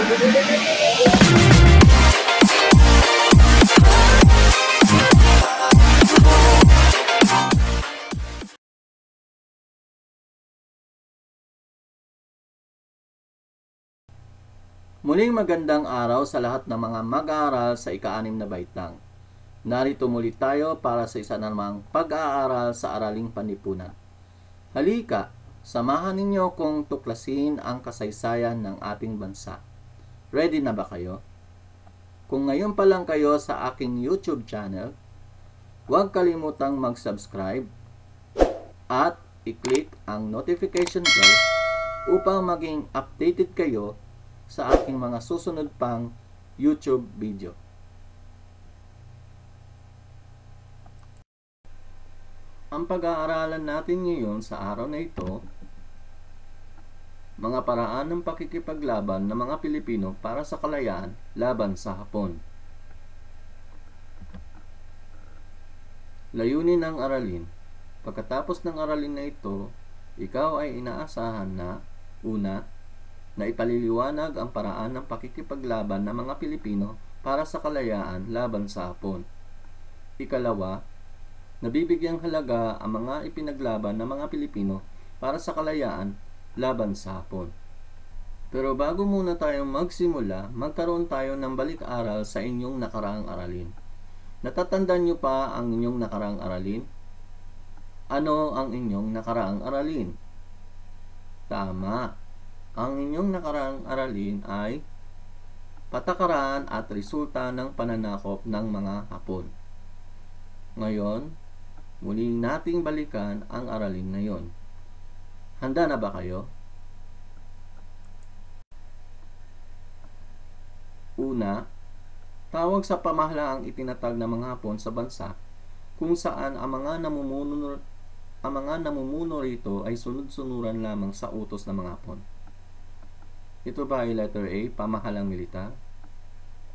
Muling magandang araw sa lahat ng mga mag-aaral sa ika-6 na baitang. Narito muli tayo para sa isa namang pag-aaral sa Araling Panlipunan. Halika, samahan ninyo kong tuklasin ang kasaysayan ng ating bansa. Ready na ba kayo? Kung ngayon pa lang kayo sa aking YouTube channel, huwag kalimutang mag-subscribe at i-click ang notification bell upang maging updated kayo sa aking mga susunod pang YouTube video. Ang pag-aaralan natin ngayon sa araw na ito, mga paraan ng pakikipaglaban ng mga Pilipino para sa kalayaan laban sa Hapon. Layunin ng aralin. Pagkatapos ng aralin na ito, ikaw ay inaasahan na, una, na ipaliliwanag ang paraan ng pakikipaglaban ng mga Pilipino para sa kalayaan laban sa Hapon. Ikalawa, nabibigyang halaga ang mga ipinaglaban ng mga Pilipino para sa kalayaan laban sa Hapon. Pero bago muna tayong magsimula, magkaroon tayo ng balik-aral sa inyong nakaraang aralin. Natatandaan niyo pa ang inyong nakaraang aralin? Ano ang inyong nakaraang aralin? Tama! Ang inyong nakaraang aralin ay patakaran at resulta ng pananakop ng mga Hapon. Ngayon, muli nating balikan ang aralin na yon. Handa na ba kayo? Una, tawag sa pamahalaang itinatag ng mga Hapon sa bansa kung saan ang mga namumuno rito ay sunod-sunuran lamang sa utos ng mga Hapon. Ito ba ay letter A, pamahalang militar?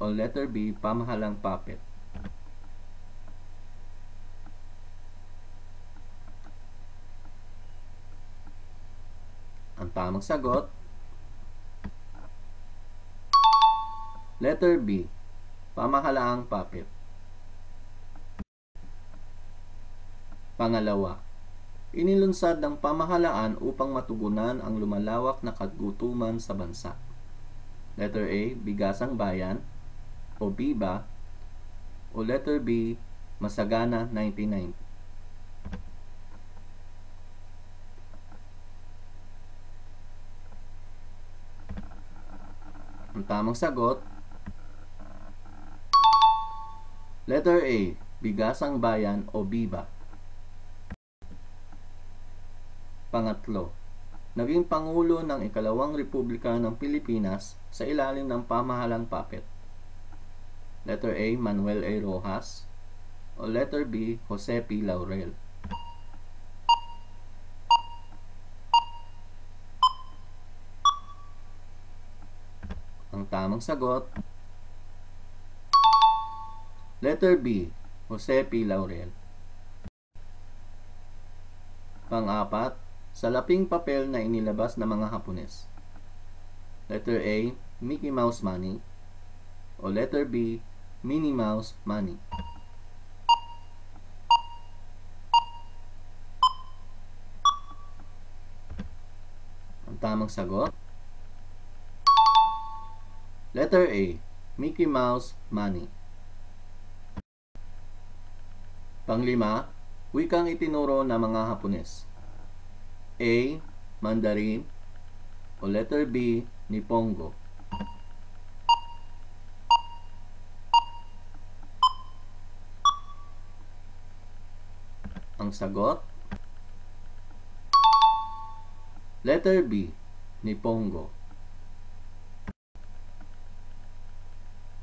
O letter B, pamahalang puppet? Ang tamang sagot, letter B, pamahalaang puppet. Pangalawa, inilunsad ng pamahalaan upang matugunan ang lumalawak na kagutuman sa bansa. Letter A, Bigasang Bayan o BIBA, o letter B, Masagana 99. Ang tamang sagot, letter A, Bigasang Bayan o BIBA. Pangatlo, naging Pangulo ng Ikalawang Republika ng Pilipinas sa ilalim ng pamahalang puppet. Letter A, Manuel A. Rojas o letter B, Jose P. Laurel. Ang tamang sagot, letter B, Jose P. Laurel. Pang-apat, salaping papel na inilabas ng mga Hapones. Letter A, Mickey Mouse Money o letter B, Minnie Mouse Money. Ang tamang sagot, letter A, Mickey Mouse Money. Panglima, wikang itinuro ng mga Hapones. A, Mandarin o letter B, Nipongo. Ang sagot, letter B, Nipongo.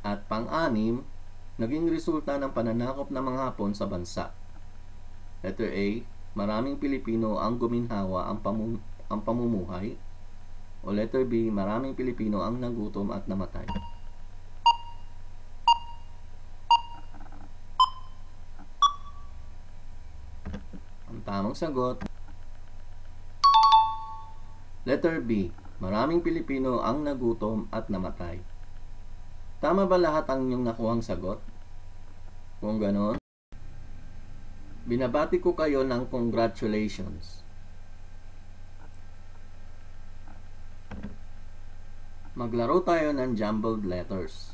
At pang-anim, naging resulta ng pananakop ng mga Hapon sa bansa. Letter A, maraming Pilipino ang guminhawa ang pamumuhay. O letter B, maraming Pilipino ang nagutom at namatay. Ang tamang sagot, letter B, Maraming Pilipino ang nagutom at namatay. Tama ba lahat ang inyong nakuhang sagot? Kung ganon, binabati ko kayo ng congratulations. Maglaro tayo ng jumbled letters.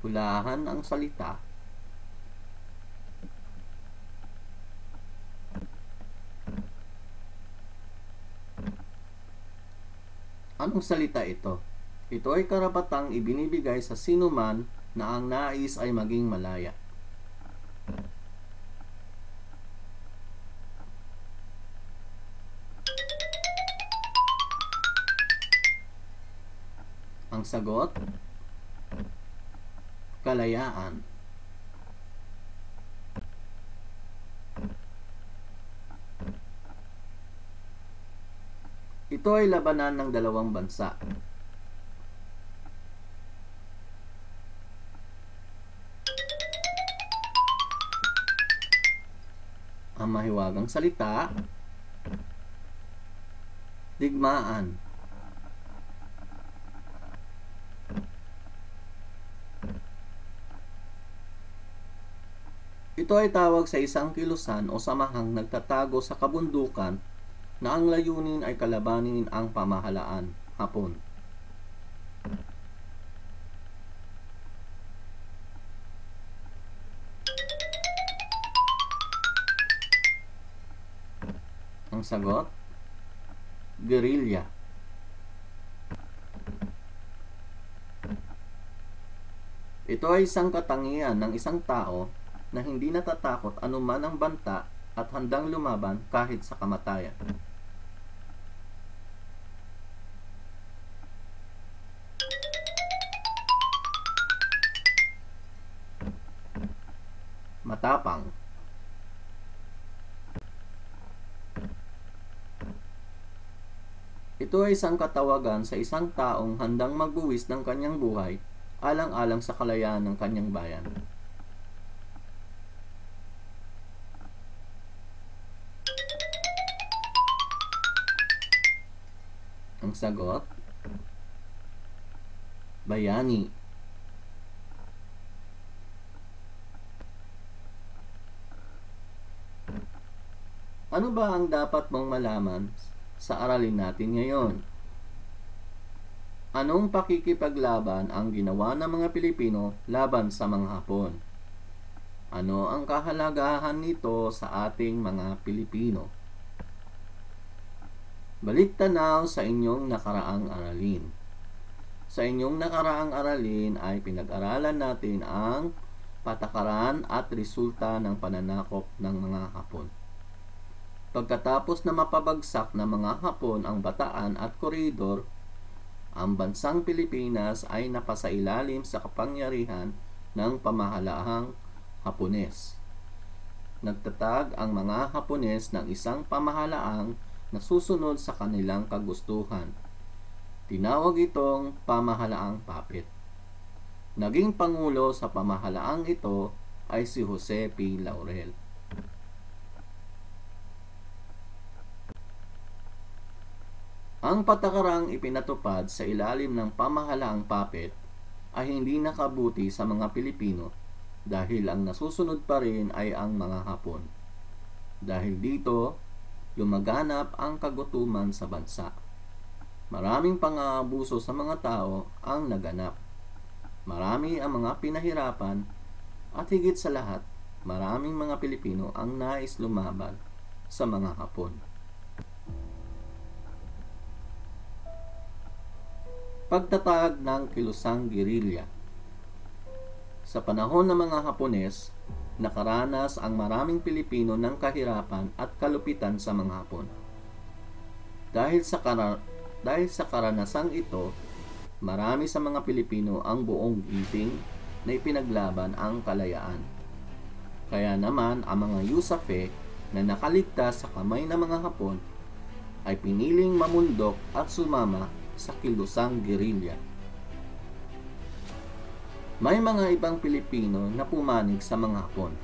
Hulaan ang salita. Anong salita ito? Ito ay karapatang ibinibigay sa sinuman na ang nais ay maging malaya. Ang sagot, kalayaan. Ito ay labanan ng dalawang bansa. Ang mahiwagang salita, digmaan. Ito ay tawag sa isang kilusan o samahang nagtatago sa kabundukan na ang layunin ay kalabanin ang pamahalaan, Hapon. Ang sagot, guerrilla. Ito ay isang katangian ng isang tao na hindi natatakot anuman ang banta at handang lumaban kahit sa kamatayan. Matapang. Ito ay isang katawagan sa isang taong handang magbuwis ng kanyang buhay alang-alang sa kalayaan ng kanyang bayan. Ang sagot, bayani. Ano ba ang dapat mong malaman sa aralin natin ngayon? Anong pakikipaglaban ang ginawa ng mga Pilipino laban sa mga Hapon? Ano ang kahalagahan nito sa ating mga Pilipino? Balik tanaw sa inyong nakaraang aralin. Sa inyong nakaraang aralin ay pinag-aralan natin ang patakaran at resulta ng pananakop ng mga Hapon. Pagkatapos na mapabagsak ng mga Hapon ang Bataan at Corridor, ang bansang Pilipinas ay napasailalim sa kapangyarihan ng pamahalahang Hapones. Nagtatag ang mga Hapones ng isang pamahalaang nasusunod sa kanilang kagustuhan. Tinawag itong pamahalaang Puppet. Naging pangulo sa pamahalaang ito ay si Jose P. Laurel. Ang patakarang ipinatupad sa ilalim ng pamahalaang Puppet ay hindi nakabuti sa mga Pilipino dahil ang nasusunod pa rin ay ang mga Hapon. Dahil dito, lumaganap ang kagutuman sa bansa. Maraming pang-aabuso sa mga tao ang naganap. Marami ang mga pinahirapan at higit sa lahat, maraming mga Pilipino ang nais lumaban sa mga Hapon. Pagtatag ng kilusang gerilya. Sa panahon ng mga Hapones, nakaranas ang maraming Pilipino ng kahirapan at kalupitan sa mga Hapon. Dahil sa karanasang ito, marami sa mga Pilipino ang buong giting na ipinaglaban ang kalayaan. Kaya naman ang mga Yusafe na nakaligtas sa kamay ng mga Hapon ay piniling mamundok at sumama sa kilusang gerilya. May mga ibang Pilipino na pumanig sa mga Hapon.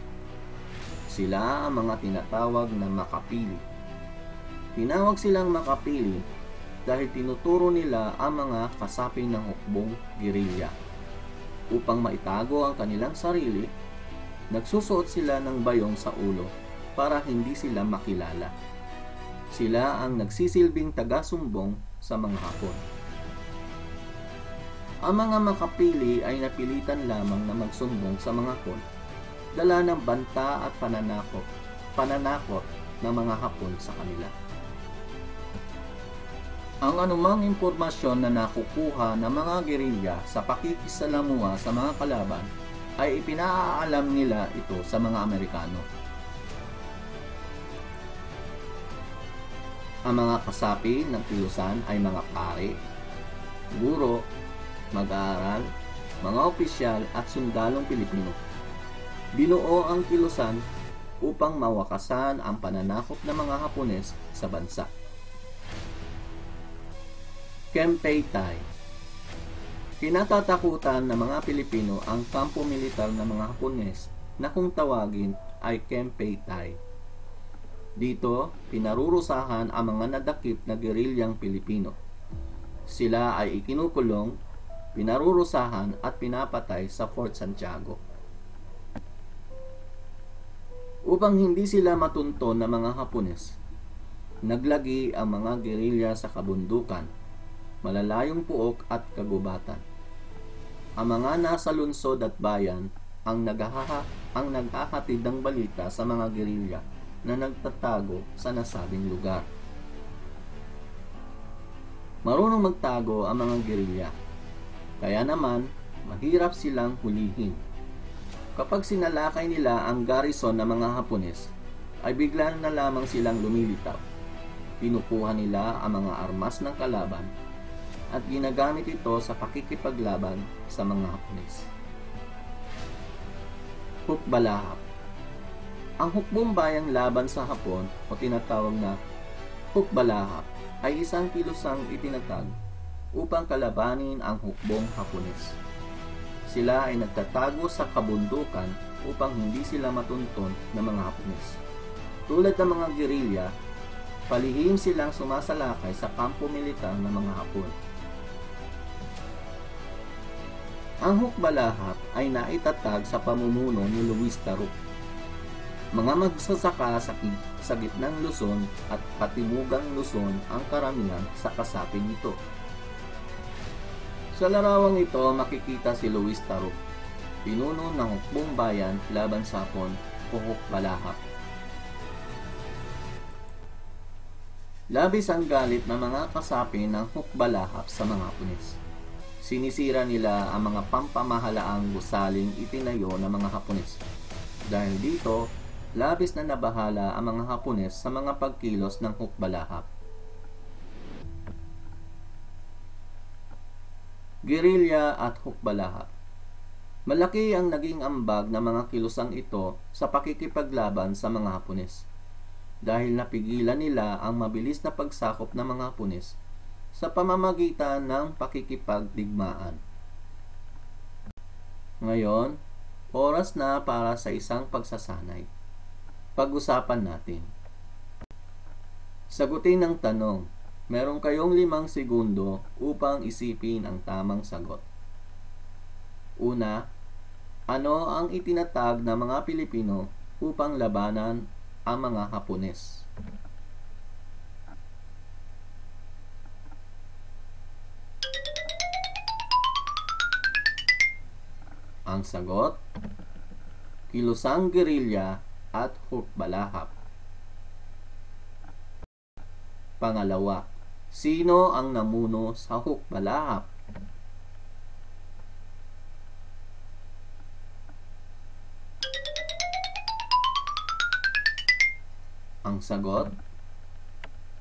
Sila ang mga tinatawag na Makapili. Tinawag silang Makapili dahil tinuturo nila ang mga kasapi ng hukbong gerilya. Upang maitago ang kanilang sarili, nagsusuot sila ng bayong sa ulo para hindi sila makilala. Sila ang nagsisilbing taga-sumbong sa mga Hapon. Ang mga makapili ay napilitan lamang na magsumbong sa mga Hapon, dala ng banta at pananakot ng mga Hapon sa kanila. Ang anumang impormasyon na nakukuha ng mga gerilya sa pakikisalamuha sa mga kalaban ay ipinaalam nila ito sa mga Amerikano. Ang mga kasapi ng kilusan ay mga pare, guro, mag-aaral, mga opisyal at sundalong Pilipino. Binuo ang kilusan upang mawakasan ang pananakop ng mga Hapones sa bansa. Kempeitai. Kinatatakutan ng mga Pilipino ang kampo militar ng mga Hapones na kung tawagin ay Kempeitai. Dito, pinarurusahan ang mga nadakip na gerilyang Pilipino. Sila ay ikinukulong, pinarurusahan at pinapatay sa Fort Santiago. Upang hindi sila matunton ng mga Hapones, naglagi ang mga gerilya sa kabundukan, malalayong puok at kagubatan. Ang mga nasa lungsod at bayan ang naghahatid ng balita sa mga gerilya na nagtatago sa nasabing lugar. Marunong magtago ang mga gerilya, kaya naman mahirap silang hulihin. Kapag sinalakay nila ang garrison ng mga Hapones, ay bigla na lamang silang lumilitaw. Pinukuha nila ang mga armas ng kalaban at ginagamit ito sa pakikipaglaban sa mga Hapones. Hukbalahap. Ang hukbong bayang laban sa Hapon o tinatawag na Hukbalahap ay isang kilusang itinatag upang kalabanin ang hukbong Hapones. Sila ay nagtatago sa kabundukan upang hindi sila matunton ng mga Hapones. Tulad ng mga gerilya, palihim silang sumasalakay sa kampo militar ng mga Hapon. Ang Hukbalahap ay naitatag sa pamumuno ni Luis Taruc. Mga magsasaka sa gitnang Luzon at katimugang Luzon ang karamihan sa kasapi nito. Sa larawang ito makikita si Luis Taruc, pinuno ng hukbong bayan laban sa Hapon o Hukbalahap. Labis ang galit ng mga kasapi ng Hukbalahap sa mga Hapones. Sinisira nila ang mga pampamahalaang gusaling itinayo ng mga Hapones. Dahil dito, labis na nabahala ang mga Hapones sa mga pagkilos ng Hukbalahap. Gerilya at Hukbalahap. Malaki ang naging ambag ng mga kilusang ito sa pakikipaglaban sa mga Hapones, dahil napigilan nila ang mabilis na pagsakop ng mga Hapones sa pamamagitan ng pakikipagdigmaan. Ngayon, oras na para sa isang pagsasanay. Pag-usapan natin. Sagutin ang tanong. Meron kayong 5 segundo upang isipin ang tamang sagot. Una, ano ang itinatag ng mga Pilipino upang labanan ang mga Hapones? Ang sagot, kilusang gerilya at Hukbalahap. Pangalawa, sino ang namuno sa Hukbalahap? Ang sagot,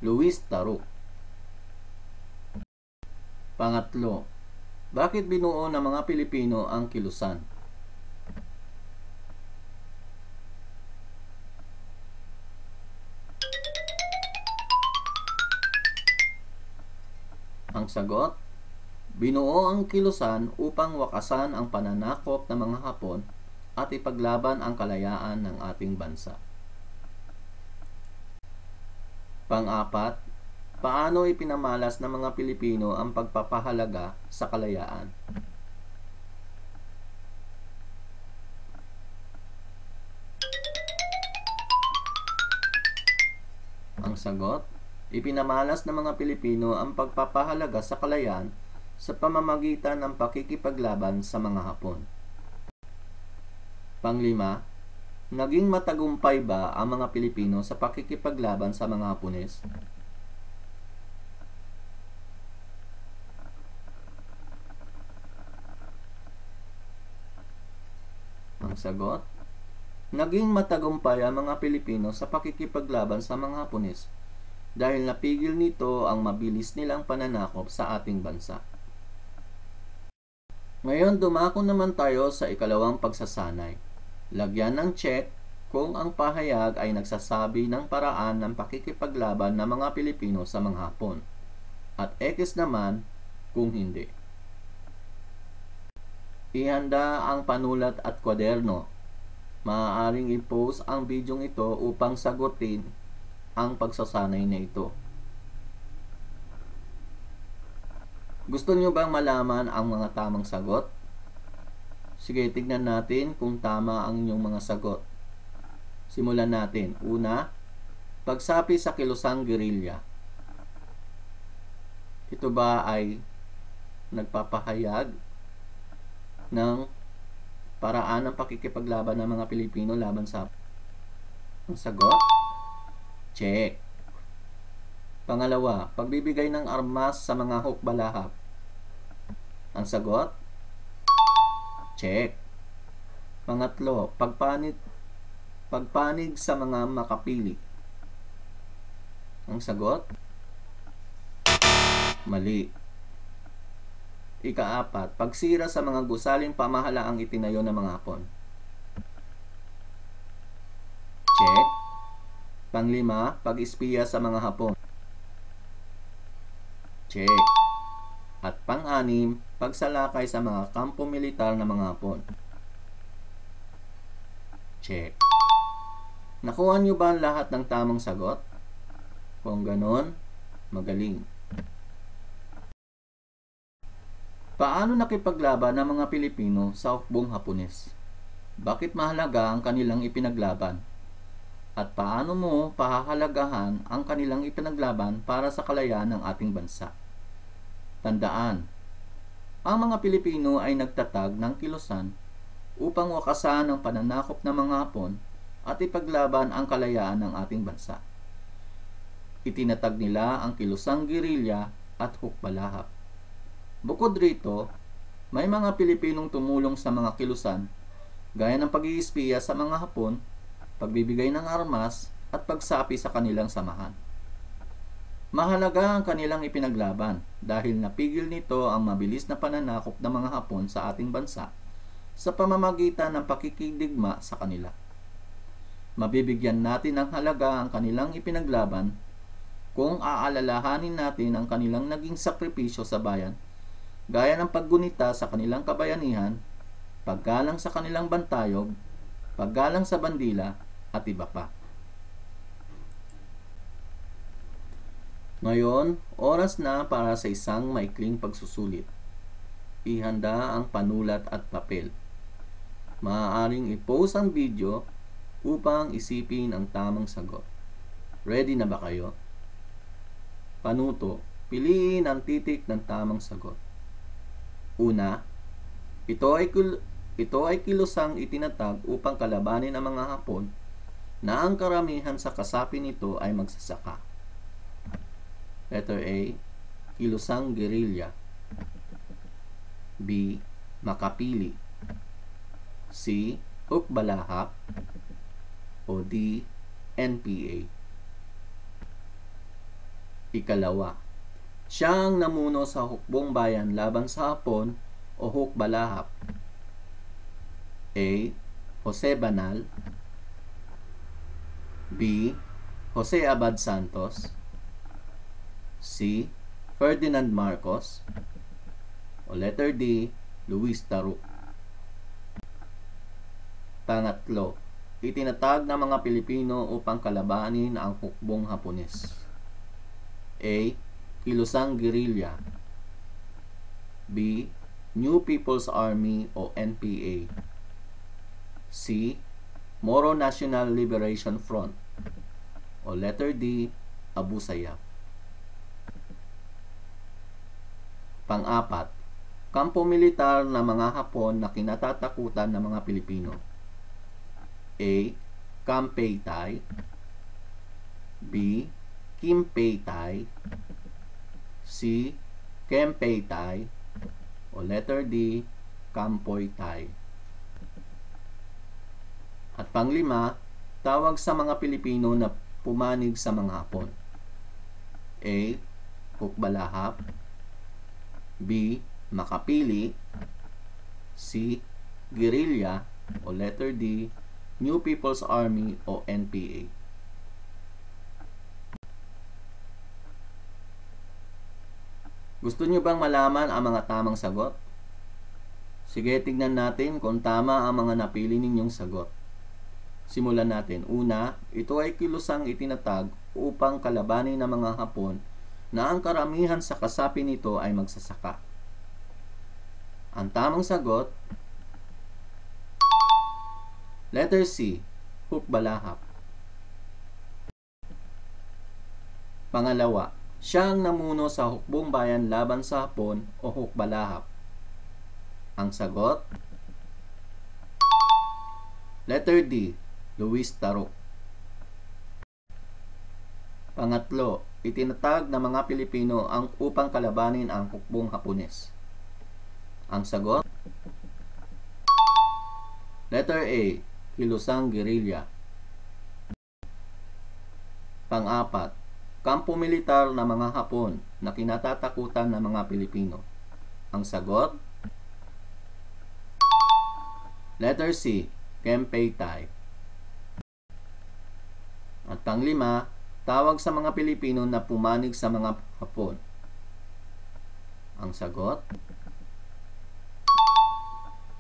Luis Taruc. Pangatlo, bakit binuo ng mga Pilipino ang kilusan? Ang sagot, binuo ang kilusan upang wakasan ang pananakop ng mga Hapon at ipaglaban ang kalayaan ng ating bansa. Pang-apat, Paano ipinamalas ng mga Pilipino ang pagpapahalaga sa kalayaan? Ang sagot, ipinamalas ng mga Pilipino ang pagpapahalaga sa kalayaan sa pamamagitan ng pakikipaglaban sa mga Hapon. Panglima, naging matagumpay ba ang mga Pilipino sa pakikipaglaban sa mga Hapones? Ang sagot, naging matagumpay ang mga Pilipino sa pakikipaglaban sa mga Hapones dahil napigil nito ang mabilis nilang pananakop sa ating bansa. Ngayon dumako naman tayo sa ikalawang pagsasanay. Lagyan ng check kung ang pahayag ay nagsasabi ng paraan ng pakikipaglaban ng mga Pilipino sa mga Hapon, at X naman kung hindi. Ihanda ang panulat at kwaderno. Maaaring i-post ang bidyong ito upang sagutin ang pagsasanay na ito. Gusto nyo bang malaman ang mga tamang sagot? Sige, tignan natin kung tama ang inyong mga sagot. Simulan natin. Una, pagsapi sa kilusang gerilya. Ito ba ay nagpapahayag ng paraan ng pakikipaglaban ng mga Pilipino laban sa... Ang sagot? Check. Pangalawa, pagbibigay ng armas sa mga hukbalahap. Ang sagot? Check. Pangatlo, pagpanig sa mga makapili. Ang sagot? Mali. Ikaapat, pagsira sa mga gusaling pamahalaang itinayo ng mga Hapon. Check. Panglima, pag-espiya sa mga Hapon. Check. At pang-anim, pagsalakay sa mga kampo militar ng mga Hapon. Check. Nakuha niyo ba ang lahat ng tamang sagot? Kung ganon, magaling. Paano nakipaglaban ng mga Pilipino sa hukbong Hapones? Bakit mahalaga ang kanilang ipinaglaban? At paano mo pahahalagahan ang kanilang ipinaglaban para sa kalayaan ng ating bansa? Tandaan, ang mga Pilipino ay nagtatag ng kilusan upang wakasan ang pananakop ng mga Hapon at ipaglaban ang kalayaan ng ating bansa. Itinatag nila ang kilusang gerilya at hukbalahap. Bukod rito, may mga Pilipinong tumulong sa mga kilusan gaya ng pag-iispiya sa mga Hapon, pagbibigay ng armas at pagsapi sa kanilang samahan. Mahalaga ang kanilang ipinaglaban dahil napigil nito ang mabilis na pananakop ng mga Hapon sa ating bansa sa pamamagitan ng pakikidigma sa kanila. Mabibigyan natin ng halaga ang kanilang ipinaglaban kung aalalahanin natin ang kanilang naging sakripisyo sa bayan, gaya ng paggunita sa kanilang kabayanihan, paggalang sa kanilang bantayog, paggalang sa bandila, at iba pa. Ngayon, oras na para sa isang maikling pagsusulit. Ihanda ang panulat at papel. Maaaring i-post ang video upang isipin ang tamang sagot. Ready na ba kayo? Panuto, piliin ang titik ng tamang sagot. Una, ito ay kilusang itinatag upang kalabanin ang mga Hapon na ang karamihan sa kasapi nito ay magsasaka. Letter A, kilusang gerilya. B, makapili. C, hukbalahap. O D, NPA. Ikalawa, siyang namuno sa hukbong bayan laban sa Hapon o hukbalahap. A, Jose Banal. B, Jose Abad Santos. C, Ferdinand Marcos. O letter D, Luis Taruc. Pangatlo, itinatag ng mga Pilipino upang kalabanin ang hukbong Hapones. A. Kilusang Guerrilla. B. New People's Army o NPA. C. Moro National Liberation Front. O letter D. Abu Sayyaf. Pang-apat, kampo militar na mga Hapon na kinatatakutan ng mga Pilipino. A. Camp Paytay. B. Kim Paytay. C. Kem Paytay. O letter D. Kampoy Tay. At panglima, tawag sa mga Pilipino na pumanig sa mga Hapon. A. Hukbalahap. B. Makapili. C. Guerrilla. O letter D. New People's Army o NPA. Gusto nyo bang malaman ang mga tamang sagot? Sige, tignan natin kung tama ang mga napili ninyong sagot. Simulan natin. Una, ito ay kilusang itinatag upang kalabanin ng mga Hapon na ang karamihan sa kasapi nito ay magsasaka. Ang tamang sagot, letter C, Hukbalahap. Pangalawa, siyang namuno sa hukbong bayan laban sa Hapon o Hukbalahap. Ang sagot, letter D, Luis Taruk. Pangatlo, itinatag ng mga Pilipino ang upang kalabanin ang hukbong Hapones. Ang sagot, letter A, Kilusang Guerrilla. Pang-apat, kampo militar na mga Hapon na kinatatakutan ng mga Pilipino. Ang sagot, letter C, Kem Paytay. At panglima, tawag sa mga Pilipino na pumanig sa mga Hapon. Ang sagot,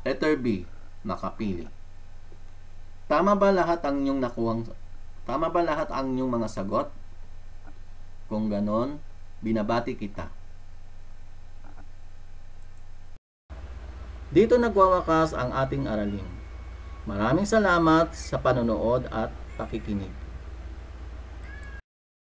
letter B, Makapili. Tama ba lahat ang inyong mga sagot? Kung ganon, binabati kita. Dito nagwawakas ang ating aralin. Maraming salamat sa panonood at pakikinig.